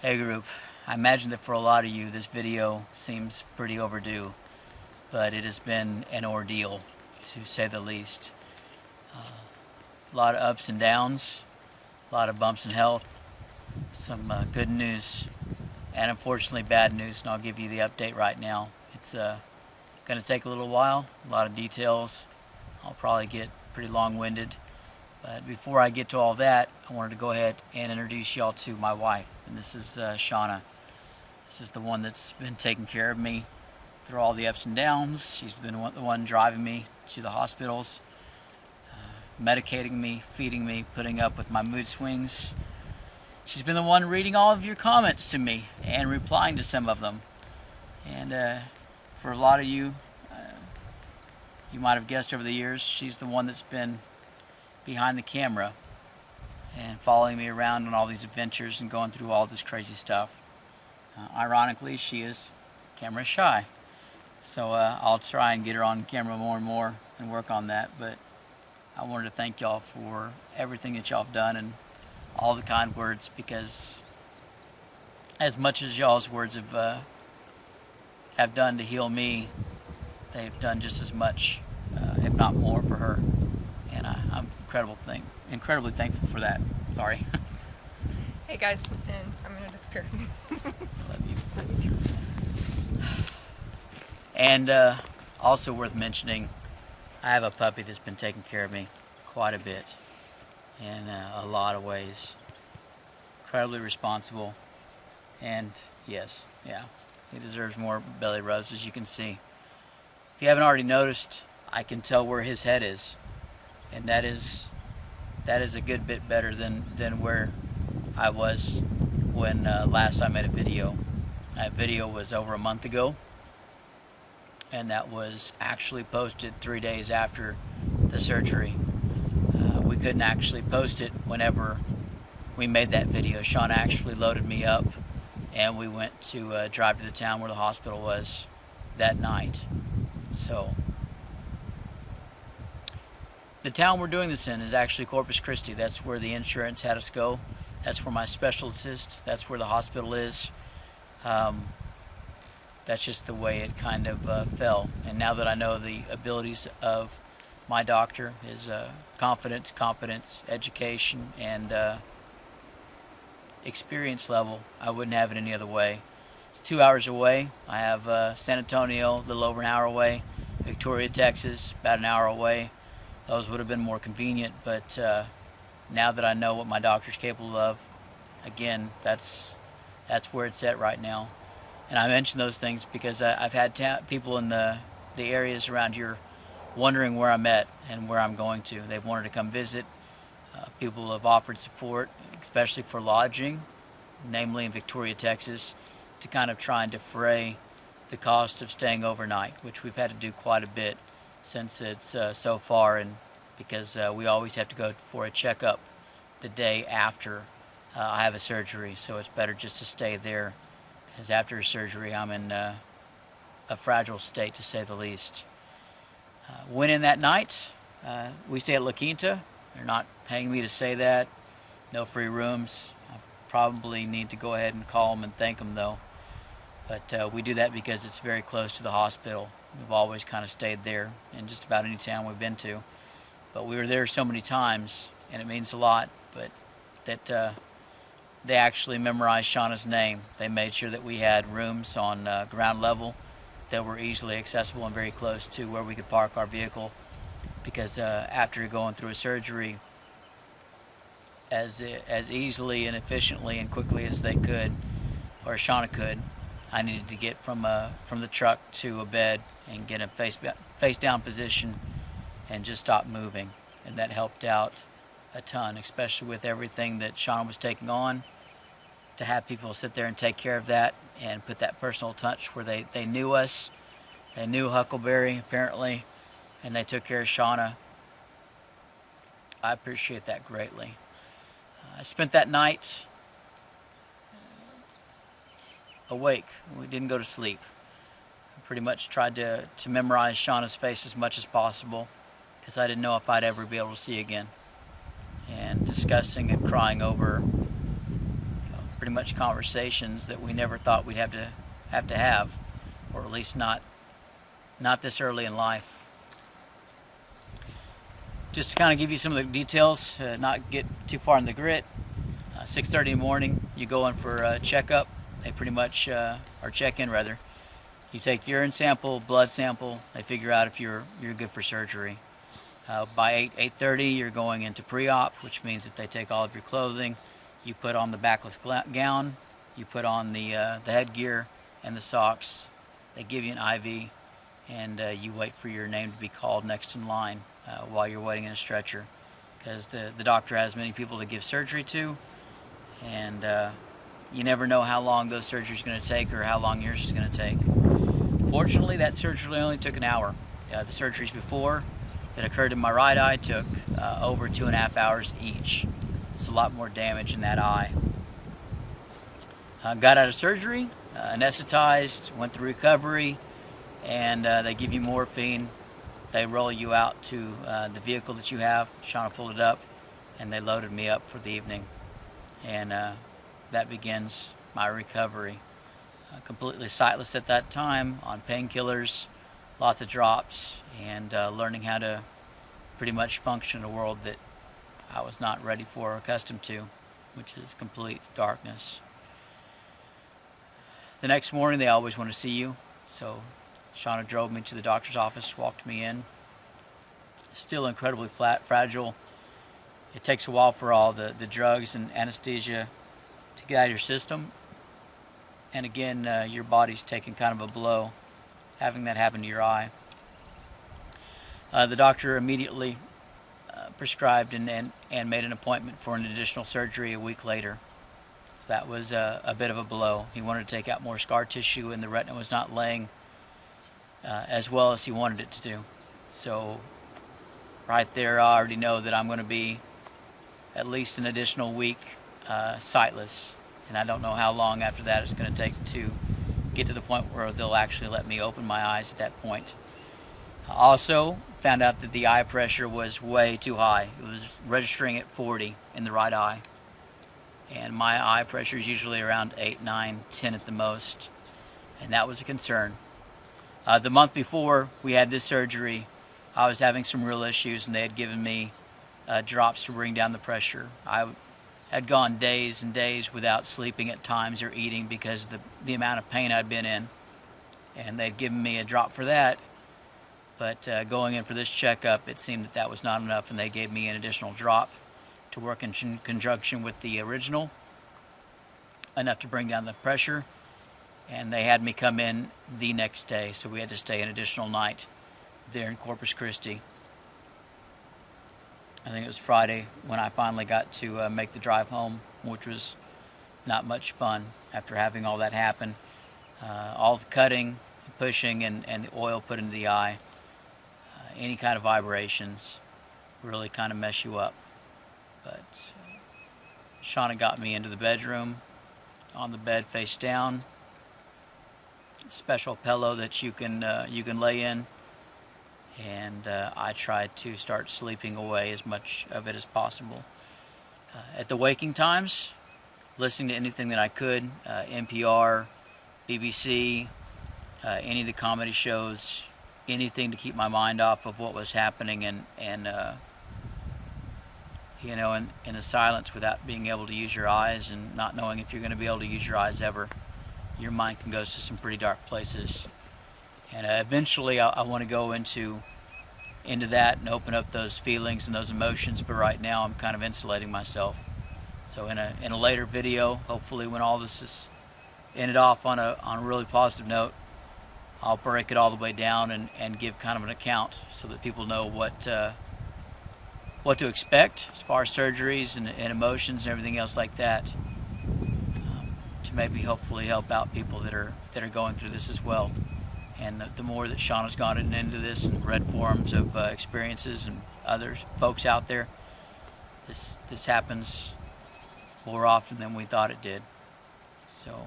Hey group, I imagine that for a lot of you this video seems pretty overdue, but it has been an ordeal to say the least. A lot of ups and downs, a lot of bumps in health, some good news, and unfortunately bad news, and I'll give you the update right now. It's going to take a little while, a lot of details. I'll probably get pretty long-winded, but before I get to all that, I wanted to go ahead and introduce y'all to my wife, and this is Shauna. This is the one that's been taking care of me through all the ups and downs. She's been the one driving me to the hospitals, medicating me, feeding me, putting up with my mood swings. She's been the one reading all of your comments to me and replying to some of them. And for a lot of you, you might have guessed over the years, she's the one that's been behind the camera and following me around on all these adventures and going through all this crazy stuff. Ironically, she is camera shy. So I'll try and get her on camera more and more and work on that. But I wanted to thank y'all for everything that y'all have done and all the kind words, because as much as y'all's words have done to heal me, they've done just as much, if not more, for her. And I'm incredibly thankful for that. Sorry. Hey guys, and I'm gonna disappear. Love you. And also worth mentioning, I have a puppy that's been taking care of me quite a bit in a lot of ways. Incredibly responsible, and yes, yeah, he deserves more belly rubs, as you can see. If you haven't already noticed, I can tell where his head is, and that is a good bit better than where I was when last I made a video. That video was over a month ago, and that was actually posted 3 days after the surgery. We couldn't actually post it whenever we made that video. Sean actually loaded me up, and we went to drive to the town where the hospital was that night. So the town we're doing this in is actually Corpus Christi. That's where the insurance had us go. That's where my specialist, that's where the hospital is. That's just the way it kind of fell. And now that I know the abilities of my doctor, his confidence, competence, education, and experience level, I wouldn't have it any other way. It's 2 hours away. I have San Antonio, a little over an hour away. Victoria, Texas, about an hour away. Those would have been more convenient, but now that I know what my doctor's capable of, again, that's where it's at right now. And I mention those things because I've had people in the areas around here wondering where I'm at and where I'm going to. They've wanted to come visit. People have offered support, especially for lodging, namely in Victoria, Texas, to kind of try and defray the cost of staying overnight, which we've had to do quite a bit since it's so far, and because we always have to go for a checkup the day after I have a surgery, so it's better just to stay there, because after a surgery I'm in a fragile state, to say the least. Went in that night. We stay at La Quinta. They're not paying me to say that. No free rooms. I probably need to go ahead and call them and thank them though. But we do that because it's very close to the hospital. We've always kind of stayed there in just about any town we've been to. But we were there so many times, and it means a lot, but that they actually memorized Shauna's name. They made sure that we had rooms on ground level that were easily accessible and very close to where we could park our vehicle, because after going through a surgery as easily and efficiently and quickly as they could, or Shauna could, I needed to get from the truck to a bed and get in face down position and just stop moving, and that helped out a ton, especially with everything that Shauna was taking on. To have people sit there and take care of that and put that personal touch where they knew us, they knew Huckleberry apparently, and they took care of Shauna. I appreciate that greatly. I spent that night awake. We didn't go to sleep. I pretty much tried to memorize Shauna's face as much as possible, because I didn't know if I'd ever be able to see again. And discussing and crying over pretty much conversations that we never thought we'd have to have, or at least not this early in life. Just to kind of give you some of the details, not get too far in the grit. 6:30 in the morning, you go in for a checkup. They pretty much, or check-in rather. You take urine sample, blood sample. They figure out if you're good for surgery. By 8:30, you're going into pre-op, which means that they take all of your clothing. You put on the backless gown. You put on the headgear and the socks. They give you an IV, and you wait for your name to be called next in line while you're waiting in a stretcher, because the doctor has many people to give surgery to, and you never know how long those surgeries are going to take or how long yours is going to take. Fortunately, that surgery only took an hour. The surgeries before that occurred in my right eye took over 2.5 hours each. It's a lot more damage in that eye. Got out of surgery, anesthetized, went through recovery, and they give you morphine. They roll you out to the vehicle that you have. Shauna pulled it up, and they loaded me up for the evening. And that begins my recovery. Completely sightless at that time, on painkillers, lots of drops, and learning how to pretty much function in a world that I was not ready for or accustomed to, which is complete darkness. The next morning, they always want to see you, so Shauna drove me to the doctor's office, walked me in. Still incredibly fragile. It takes a while for all the drugs and anesthesia to get out of your system. And again, your body's taking kind of a blow, having that happen to your eye. The doctor immediately prescribed and made an appointment for an additional surgery a week later. So that was a bit of a blow. He wanted to take out more scar tissue, and the retina was not laying as well as he wanted it to do. So right there, I already know that I'm going to be at least an additional week sightless, and I don't know how long after that it's going to take to get to the point where they'll actually let me open my eyes at that point. Also found out that the eye pressure was way too high. It was registering at 40 in the right eye, and my eye pressure is usually around 8, 9, 10 at the most, and that was a concern. The month before we had this surgery, I was having some real issues, and they had given me drops to bring down the pressure. I had gone days and days without sleeping at times or eating because of the amount of pain I'd been in, and they'd given me a drop for that. But going in for this checkup, it seemed that was not enough, and they gave me an additional drop to work in conjunction with the original, enough to bring down the pressure. And they had me come in the next day, so we had to stay an additional night there in Corpus Christi. I think it was Friday when I finally got to make the drive home, which was not much fun after having all that happen. All the cutting, pushing, and the oil put into the eye. Any kind of vibrations really kind of mess you up. But Shauna got me into the bedroom, on the bed face down. Special pillow that you can lay in, and I tried to start sleeping away as much of it as possible. At the waking times, listening to anything that I could, NPR, BBC, any of the comedy shows, anything to keep my mind off of what was happening, and in the silence, without being able to use your eyes and not knowing if you're going to be able to use your eyes ever. Your mind can go to some pretty dark places, and eventually I want to go into that and open up those feelings and those emotions. But right now I'm kind of insulating myself. So in a later video, hopefully when all this is ended off on a really positive note, I'll break it all the way down and give kind of an account so that people know what to expect as far as surgeries and emotions and everything else like that. To maybe hopefully help out people that are going through this as well. And the more that Shauna's gone into this and read forums of experiences and other folks out there, this happens more often than we thought it did. So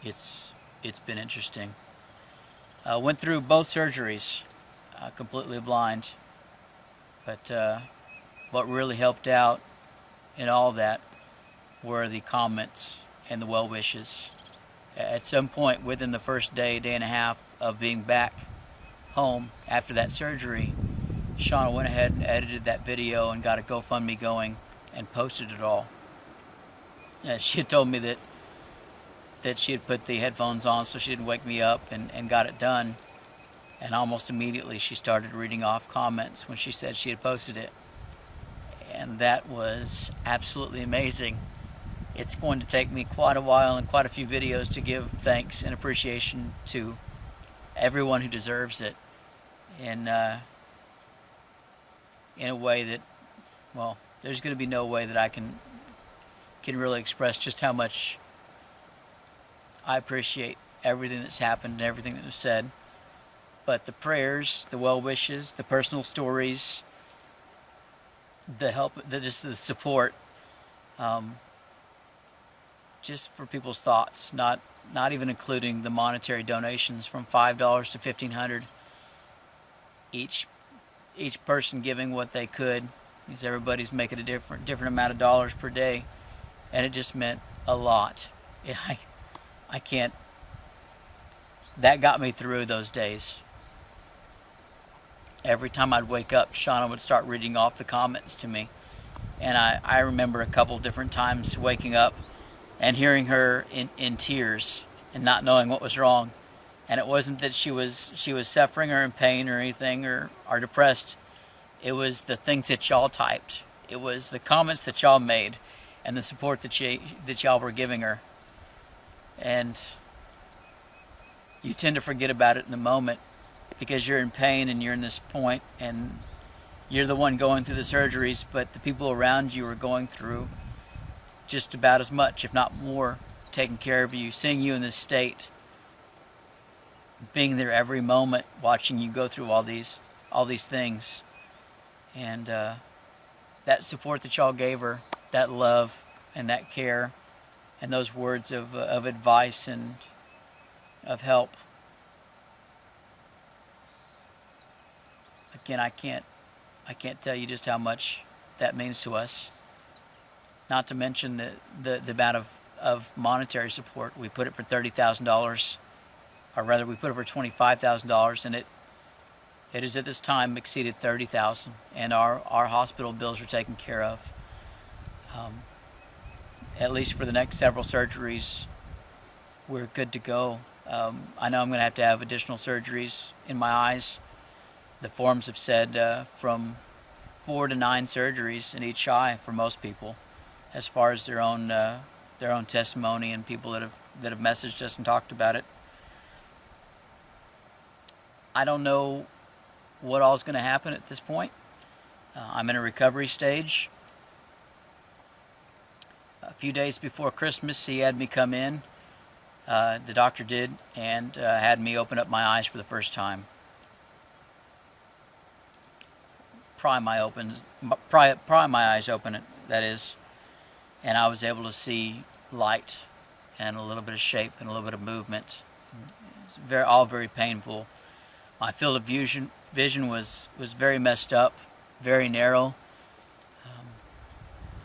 it's been interesting. Went through both surgeries completely blind, but what really helped out in all that were the comments and the well wishes. At some point within the first day and a half of being back home after that surgery, Shauna went ahead and edited that video and got a GoFundMe going and posted it all. She had told me that she had put the headphones on so she didn't wake me up, and got it done. And almost immediately she started reading off comments when she said she had posted it. And that was absolutely amazing. It's going to take me quite a while and quite a few videos to give thanks and appreciation to everyone who deserves it in a way that, well, there's going to be no way that I can really express just how much I appreciate everything that's happened and everything that was said. But the prayers, the well wishes, the personal stories, the help, just the support, just for people's thoughts, not even including the monetary donations from $5 to $1,500. Each person giving what they could, because everybody's making a different amount of dollars per day, and it just meant a lot. I can't. That got me through those days. Every time I'd wake up, Shauna would start reading off the comments to me. And I remember a couple different times waking up and hearing her in tears and not knowing what was wrong. And it wasn't that she was suffering or in pain or anything or depressed. It was the things that y'all typed. It was the comments that y'all made and the support that y'all were giving her. And you tend to forget about it in the moment, because you're in pain and you're in this point and you're the one going through the surgeries, but the people around you are going through just about as much, if not more, taking care of you, seeing you in this state, being there every moment, watching you go through all these things. And that support that y'all gave her, that love and that care and those words of advice and of help. Again, I can't tell you just how much that means to us. Not to mention the amount of monetary support. We put it for $30,000, or rather, we put it for $25,000, and it has at this time exceeded $30,000, and our hospital bills are taken care of. At least for the next several surgeries, we're good to go. I know I'm going to have additional surgeries in my eyes. The forms have said from 4 to 9 surgeries in each eye for most people, as far as their own testimony and people that have messaged us and talked about it. I don't know what all is going to happen at this point. I'm in a recovery stage. A few days before Christmas, he had me come in. The doctor did, and had me open up my eyes for the first time. Pry my eyes open, that is, and I was able to see light and a little bit of shape and a little bit of movement. All very painful. My field of vision was very messed up, very narrow.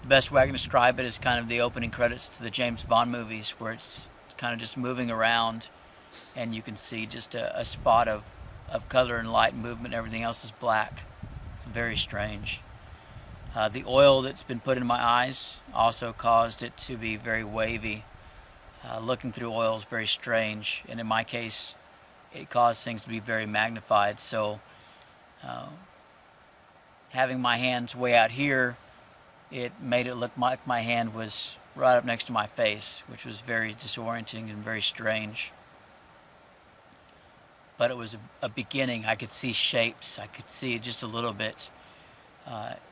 The best way I can describe it is kind of the opening credits to the James Bond movies, where it's kind of just moving around and you can see just a spot of color and light and movement. Everything else is black. It's very strange. The oil that's been put in my eyes also caused it to be very wavy. Looking through oil is very strange, and in my case, it caused things to be very magnified. So having my hands way out here, it made it look like my hand was right up next to my face, which was very disorienting and very strange. But it was a beginning. I could see shapes. I could see just a little bit,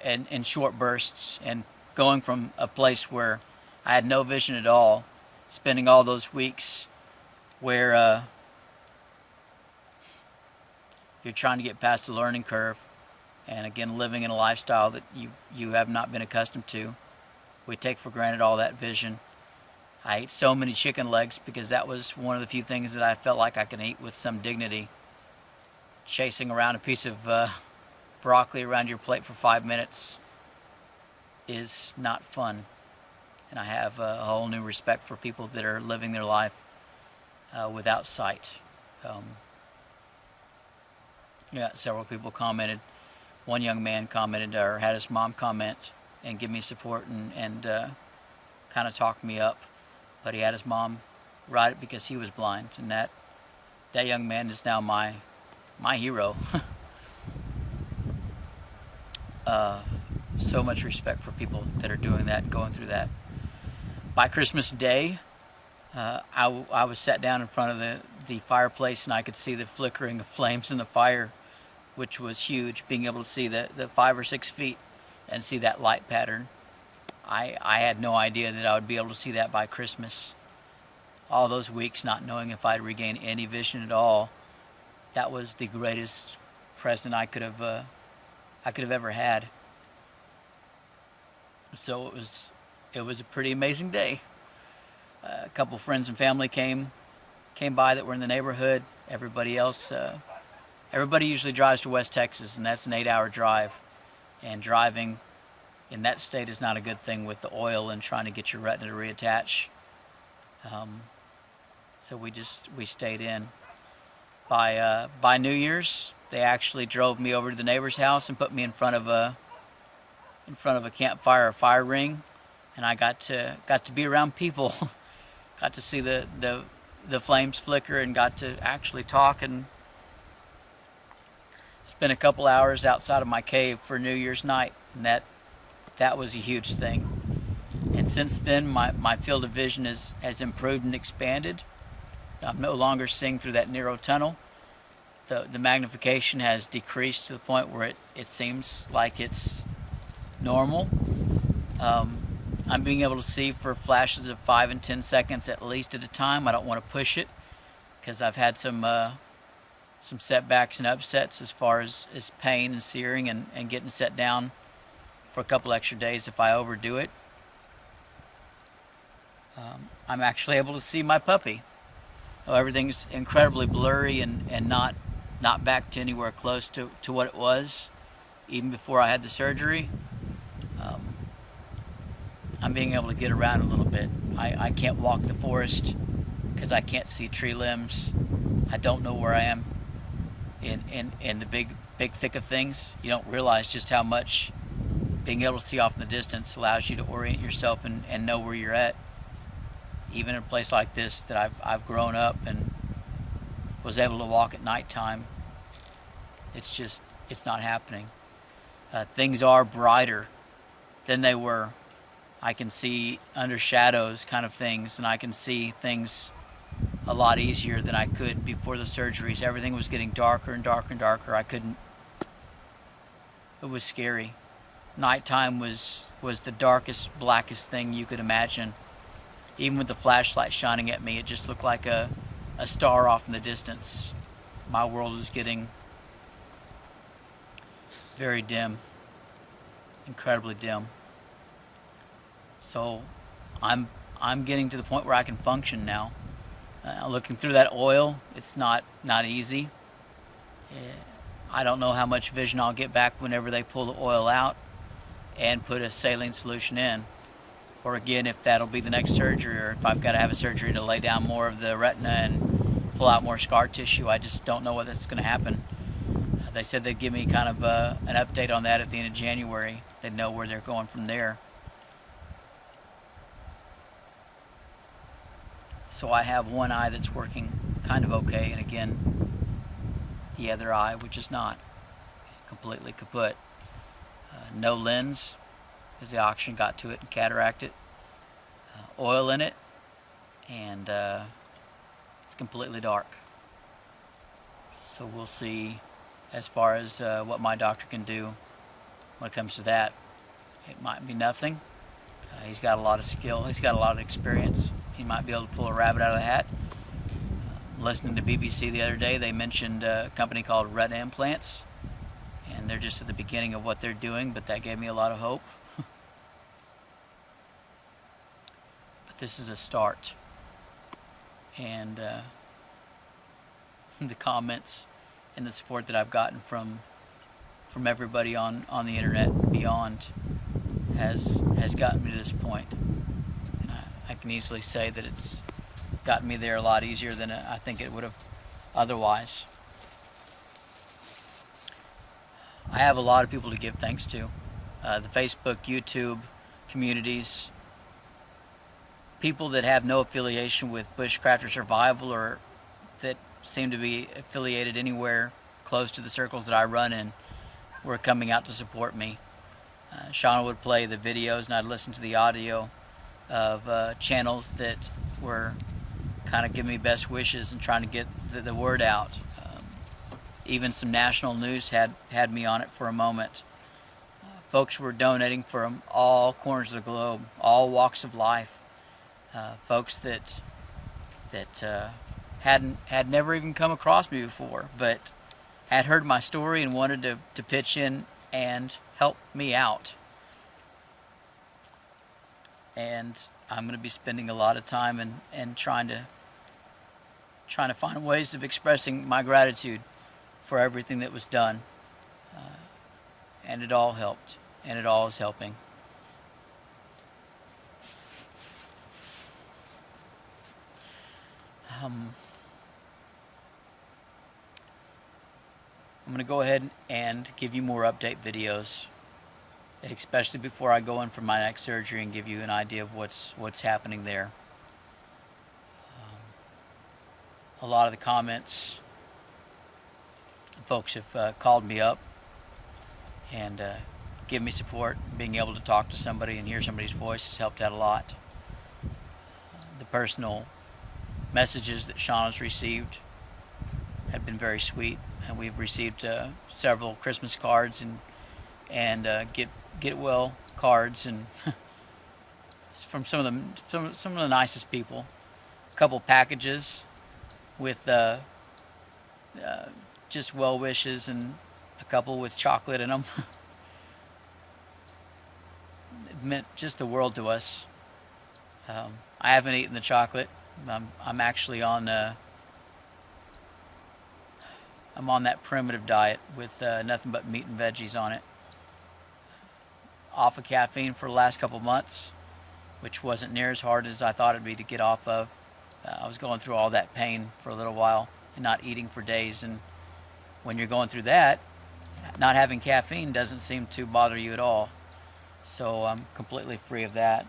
and in short bursts. And going from a place where I had no vision at all, spending all those weeks where you're trying to get past a learning curve, and again, living in a lifestyle that you have not been accustomed to. We take for granted all that vision. I ate so many chicken legs because that was one of the few things that I felt like I could eat with some dignity. Chasing around a piece of broccoli around your plate for 5 minutes is not fun. and I have a whole new respect for people that are living their life without sight. Yeah, several people commented. One young man commented, or had his mom comment and give me support and kind of talk me up. But he had his mom ride it because he was blind, and that young man is now my hero. So much respect for people that are doing that and going through that. By Christmas Day, I was sat down in front of the fireplace, and I could see the flickering of flames in the fire, which was huge. Being able to see the 5 or 6 feet and see that light pattern, I had no idea that I would be able to see that by Christmas. All those weeks not knowing if I'd regain any vision at all, that was the greatest present I could have ever had. So it was a pretty amazing day. A couple friends and family came by that were in the neighborhood. Everybody else, everybody usually drives to West Texas, and that's an 8-hour drive. And driving in that state is not a good thing with the oil and trying to get your retina to reattach. So we stayed in. By New Year's, they actually drove me over to the neighbor's house and put me in front of a campfire or fire ring, and I got to be around people. Got to see the flames flicker and got to actually talk and spend a couple hours outside of my cave for New Year's night, and that was a huge thing. And since then, my field of vision has improved and expanded. I'm no longer seeing through that narrow tunnel. The magnification has decreased to the point where it seems like it's normal. I'm being able to see for flashes of 5 and 10 seconds at least at a time. I don't want to push it because I've had some setbacks and upsets as far as pain and searing and getting set down for a couple extra days if I overdo it. I'm actually able to see my puppy. Everything's incredibly blurry and not back to anywhere close to what it was even before I had the surgery. I'm being able to get around a little bit. I can't walk the forest because I can't see tree limbs. I don't know where I am in the big thick of things. You don't realize just how much being able to see off in the distance allows you to orient yourself and know where you're at. Even in a place like this that I've grown up and was able to walk at nighttime, it's not happening. Things are brighter than they were. I can see under shadows kind of things, and I can see things a lot easier than I could before the surgeries. Everything was getting darker and darker and darker. It was scary. Nighttime was the darkest, blackest thing you could imagine. Even with the flashlight shining at me, it just looked like a star off in the distance. My world was getting very dim, incredibly dim. So I'm getting to the point where I can function now. Looking through that oil, it's not easy. I don't know how much vision I'll get back whenever they pull the oil out and put a saline solution in. Or again, if that'll be the next surgery, or if I've got to have a surgery to lay down more of the retina and pull out more scar tissue. I just don't know what's going to happen. They said they'd give me kind of an update on that at the end of January. They'd know where they're going from there. So I have one eye that's working kind of okay, and again, the other eye, which is not completely kaput. No lens, because the oxygen got to it and cataracted. Oil in it, and it's completely dark. So we'll see as far as what my doctor can do when it comes to that. It might be nothing. He's got a lot of skill. He's got a lot of experience. He might be able to pull a rabbit out of the hat. Listening to BBC the other day, they mentioned a company called Retina Implants, and they're just at the beginning of what they're doing, but that gave me a lot of hope. But this is a start. And the comments and the support that I've gotten from everybody on the internet and beyond has gotten me to this point. I can easily say that it's gotten me there a lot easier than I think it would have otherwise. I have a lot of people to give thanks to. The Facebook, YouTube communities, people that have no affiliation with bushcraft or survival, or that seem to be affiliated anywhere close to the circles that I run in, were coming out to support me. Shauna would play the videos and I'd listen to the audio of channels that were kind of giving me best wishes and trying to get the word out. Even some national news had me on it for a moment. Folks were donating from all corners of the globe, all walks of life. Folks that had never even come across me before, but had heard my story and wanted to pitch in and help me out. And I'm going to be spending a lot of time and trying to find ways of expressing my gratitude for everything that was done. And it all helped, and it all is helping. I'm going to go ahead and give you more update videos, especially before I go in for my next surgery, and give you an idea of what's happening there. A lot of the comments, folks have called me up and given me support. Being able to talk to somebody and hear somebody's voice has helped out a lot. The personal messages that Shauna's received have been very sweet, and we've received several Christmas cards and get well cards, and from some of the nicest people. A couple packages with just well wishes, and a couple with chocolate in them. It meant just the world to us. I haven't eaten the chocolate. I'm actually on I'm on that primitive diet with nothing but meat and veggies on it. Off of caffeine for the last couple months, which wasn't near as hard as I thought it'd be to get off of. I was going through all that pain for a little while and not eating for days, and when you're going through that, not having caffeine doesn't seem to bother you at all. So I'm completely free of that.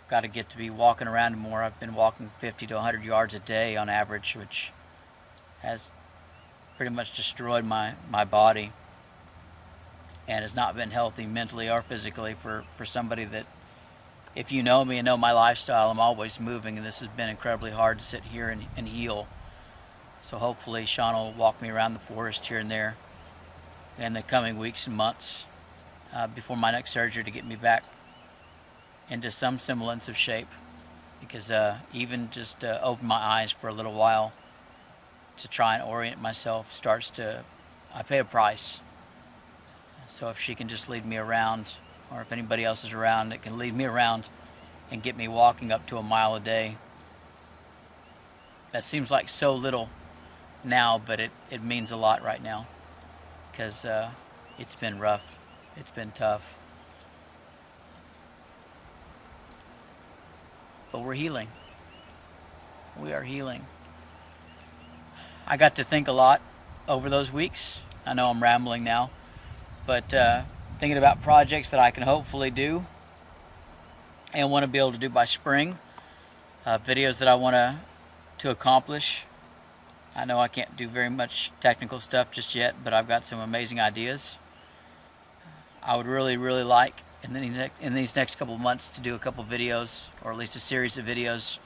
Got to get to be walking around more. I've been walking 50 to 100 yards a day on average, which has pretty much destroyed my body, and has not been healthy mentally or physically for somebody that, if you know me and know my lifestyle, I'm always moving, and this has been incredibly hard to sit here and heal. So hopefully Shauna will walk me around the forest here and there in the coming weeks and months before my next surgery, to get me back into some semblance of shape, because even just open my eyes for a little while to try and orient myself I pay a price. So if she can just lead me around, or if anybody else is around that can lead me around and get me walking up to a mile a day, that seems like so little now, but it means a lot right now, because it's been rough, it's been tough. But we're healing. We are healing. I got to think a lot over those weeks. I know I'm rambling now, but thinking about projects that I can hopefully do and want to be able to do by spring, videos that I want to accomplish. I know I can't do very much technical stuff just yet, but I've got some amazing ideas. I would really, really like in these next couple of months to do a couple videos, or at least a series of videos,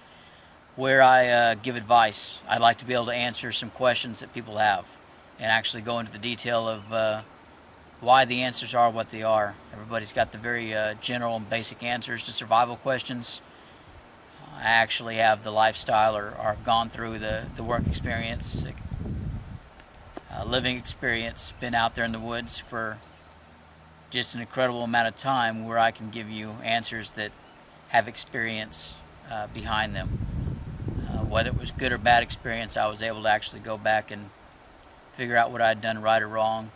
where I give advice. I'd like to be able to answer some questions that people have and actually go into the detail of why the answers are what they are. Everybody's got the very general and basic answers to survival questions. I actually have the lifestyle, or have gone through the work experience, living experience, been out there in the woods for just an incredible amount of time, where I can give you answers that have experience behind them. Whether it was good or bad experience, I was able to actually go back and figure out what I'd done right or wrong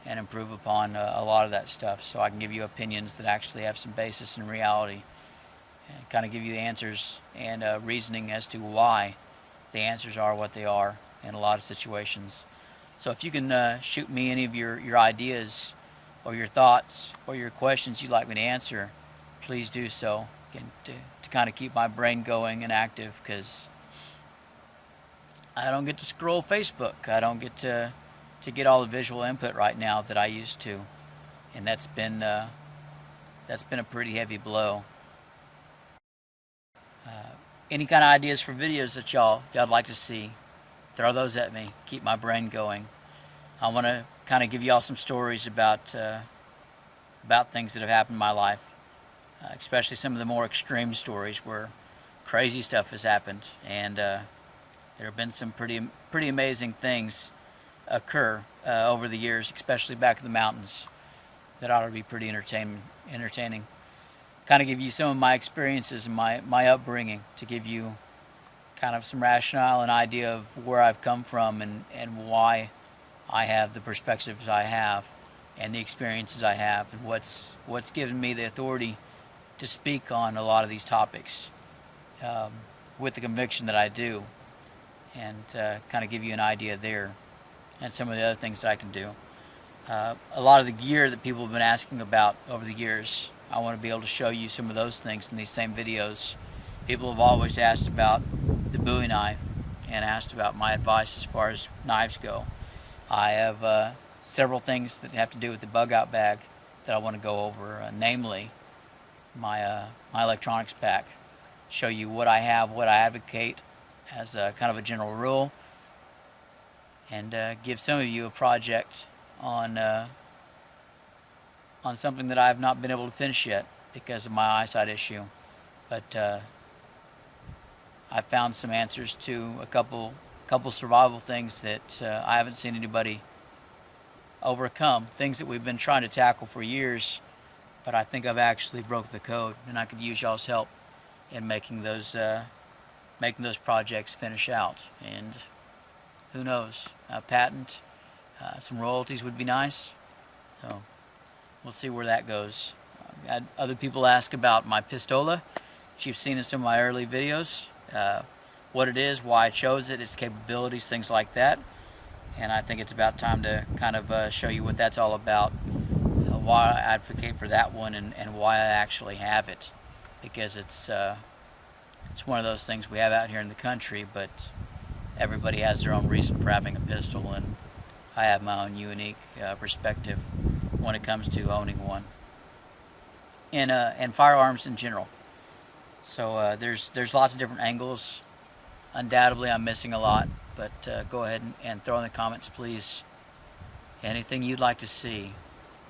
and improve upon a lot of that stuff, so I can give you opinions that actually have some basis in reality and kind of give you the answers and reasoning as to why the answers are what they are in a lot of situations. So if you can shoot me any of your ideas or your thoughts or your questions you'd like me to answer, please do so. Again, to kind of keep my brain going and active, because I don't get to scroll Facebook. I don't get to get all the visual input right now that I used to, and that's been a pretty heavy blow. Any kind of ideas for videos that y'all like to see, throw those at me. Keep my brain going. I want to kind of give y'all some stories about things that have happened in my life, especially some of the more extreme stories where crazy stuff has happened, and there have been some pretty amazing things occur over the years, especially back in the mountains, that ought to be pretty entertaining. Kind of give you some of my experiences and my upbringing, to give you kind of some rationale and idea of where I've come from and why I have the perspectives I have and the experiences I have, and what's given me the authority to speak on a lot of these topics with the conviction that I do, and kind of give you an idea there, and some of the other things that I can do. A lot of the gear that people have been asking about over the years, I want to be able to show you some of those things in these same videos. People have always asked about the Bowie knife and asked about my advice as far as knives go. I have several things that have to do with the bug out bag that I want to go over, namely my electronics pack. Show you what I have, what I advocate as a kind of a general rule, and give some of you a project on something that I have not been able to finish yet because of my eyesight issue. But I found some answers to a couple survival things that I haven't seen anybody overcome. Things that we've been trying to tackle for years, but I think I've actually broke the code, and I could use y'all's help in making those projects finish out. And who knows, a patent, some royalties would be nice. So we'll see where that goes. I had other people ask about my pistola, which you've seen in some of my early videos. What it is, why I chose it, its capabilities, things like that. And I think it's about time to kind of show you what that's all about, why I advocate for that one, and why I actually have it. Because it's one of those things we have out here in the country, but everybody has their own reason for having a pistol, and I have my own unique perspective when it comes to owning one, and firearms in general. So there's lots of different angles. Undoubtedly, I'm missing a lot, but go ahead and throw in the comments, please, anything you'd like to see.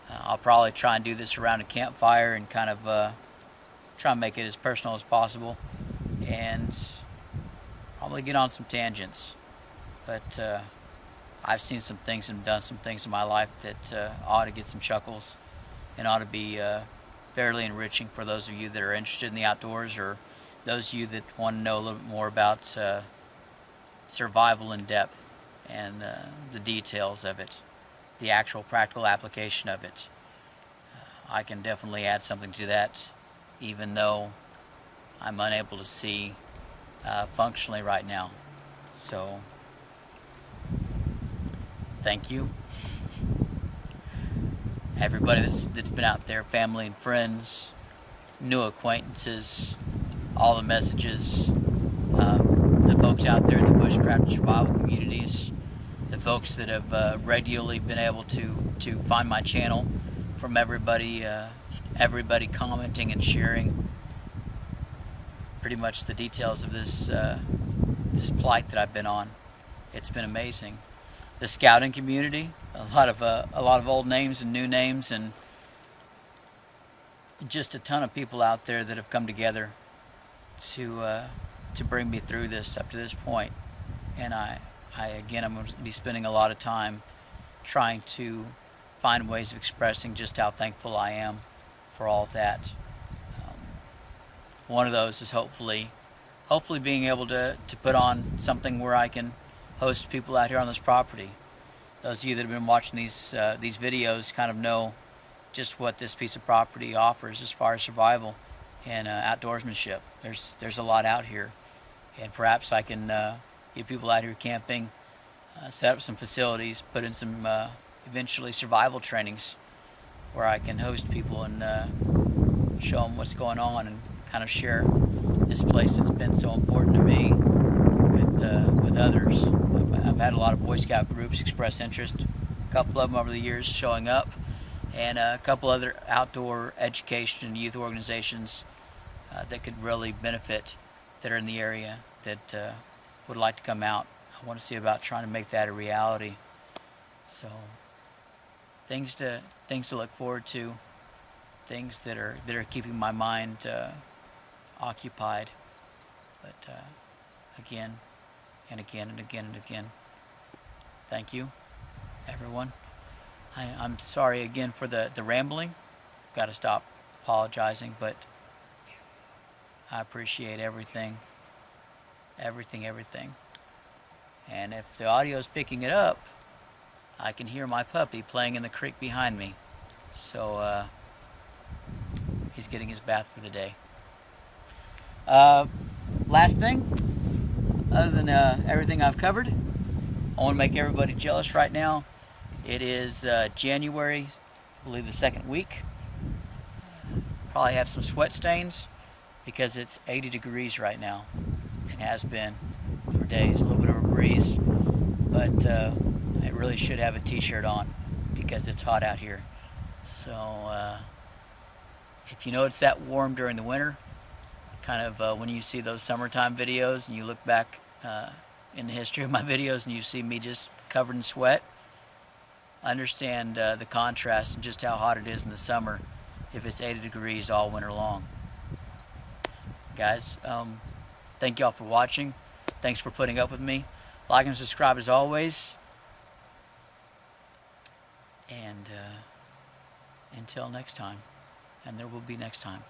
I'll probably try and do this around a campfire and kind of try and make it as personal as possible, and probably get on some tangents. But I've seen some things and done some things in my life that ought to get some chuckles and ought to be fairly enriching for those of you that are interested in the outdoors, or those of you that want to know a little bit more about survival in depth and the details of it, the actual practical application of it. I can definitely add something to that, even though I'm unable to see functionally right now. So thank you, everybody that's been out there, family and friends, new acquaintances, all the messages, the folks out there in the bushcraft and survival communities, the folks that have regularly been able to find my channel, from everybody commenting and sharing pretty much the details of this plight that I've been on. It's been amazing. The scouting community, a lot of old names and new names, and just a ton of people out there that have come together to bring me through this up to this point. And I'm going to be spending a lot of time trying to find ways of expressing just how thankful I am for all of that. One of those is hopefully being able to put on something where I can host people out here on this property. Those of you that have been watching these videos kind of know just what this piece of property offers as far as survival and outdoorsmanship. There's a lot out here, and perhaps I can get people out here camping, set up some facilities, put in some eventually survival trainings where I can host people and show them what's going on and kind of share this place that's been so important to me with others. I've had a lot of Boy Scout groups express interest, a couple of them over the years showing up, and a couple other outdoor education and youth organizations that could really benefit, that are in the area, that would like to come out. I want to see about trying to make that a reality. So things to look forward to, things that are keeping my mind occupied. But again and again and again and again, thank you, everyone. I'm sorry again for the rambling. Got to stop apologizing, but I appreciate everything. And if the audio is picking it up, I can hear my puppy playing in the creek behind me. So he's getting his bath for the day. Last thing, other than everything I've covered, I want to make everybody jealous right now. It is January, I believe the second week. Probably have some sweat stains because it's 80 degrees right now. It has been for days. A little bit of a breeze, but I really should have a t-shirt on because it's hot out here. So if you know it's that warm during the winter, kind of when you see those summertime videos and you look back in the history of my videos and you see me just covered in sweat, understand the contrast and just how hot it is in the summer if it's 80 degrees all winter long. Guys, thank y'all for watching. Thanks for putting up with me. Like and subscribe as always. And until next time, and there will be next time.